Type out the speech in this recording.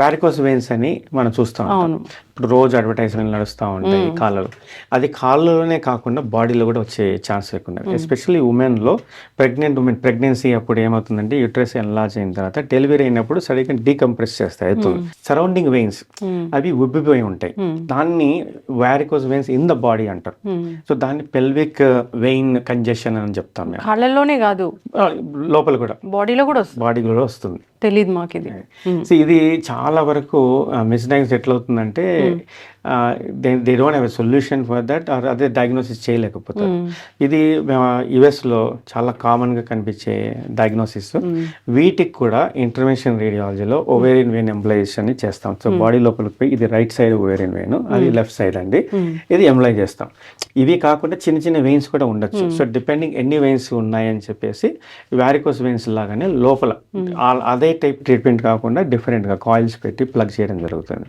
Varicose veins అని మనం చూస్తూ ఉంటాం. అవును. ఇప్పుడు రోజు అడ్వర్టైజ్మెంట్ నడుస్తూ ఉంటాయి కాళ్ళలో. అది కాళ్ళలోనే కాకుండా బాడీలో కూడా వచ్చే ఛాన్స్ ఎక్కువ ఉన్నది. ఎస్పెషల్లీ ఉమెన్లో ప్రెగ్నెన్సీ అప్పుడు ఏమవుతుందంటే యూట్రస్ ఎన్లార్జ్ అయిన తర్వాత డెలివరీ అయినప్పుడు సరిగ్గా డీకంప్రెస్ చేస్తాయి అవుతుంది. సరౌండింగ్ వెయిన్స్ అవి ఉబ్బిపోయి ఉంటాయి. దాన్ని varicose veins in the body అంటారు. సో దాన్ని పెల్విక్ వెయిన్ కంజెషన్ అని చెప్తాం మేము. కాళ్ళల్లోనే కాదు, లోపల కూడా బాడీలో కూడా వస్తుంది. బాడీ కూడా వస్తుంది. తెలియదు మాకు ఇది. సో ఇది చాలా వరకు మిస్డైగ్నోస్ ఎట్లా అవుతుందంటే they don't have a solution for that, అదే డయాగ్నోసిస్ చేయలేకపోతారు. ఇది యుఎస్లో చాలా కామన్గా కనిపించే డయాగ్నోసిస్. వీటికి కూడా ఇంటర్వెన్షన్ రేడియాలజీలో ఓవేరియన్ వెయిన్ ఎంప్లాయిజేషన్ అని చేస్తాం. సో బాడీ లోపలికి పోయి ఇది రైట్ సైడ్ ఓవేరియన్ వెయిన్, అది లెఫ్ట్ సైడ్ అండి, ఇది ఎంప్లాయ్ చేస్తాం. ఇవి కాకుండా చిన్న చిన్న వెయిన్స్ కూడా ఉండొచ్చు. సో డిపెండింగ్ ఎన్ని వెయిన్స్ ఉన్నాయని చెప్పేసి వారికోస్ వెయిన్స్ లాగానే లోపల అదే టైప్ ట్రీట్మెంట్ కాకుండా డిఫరెంట్గా కాయిల్స్ పెట్టి ప్లగ్ చేయడం జరుగుతుంది.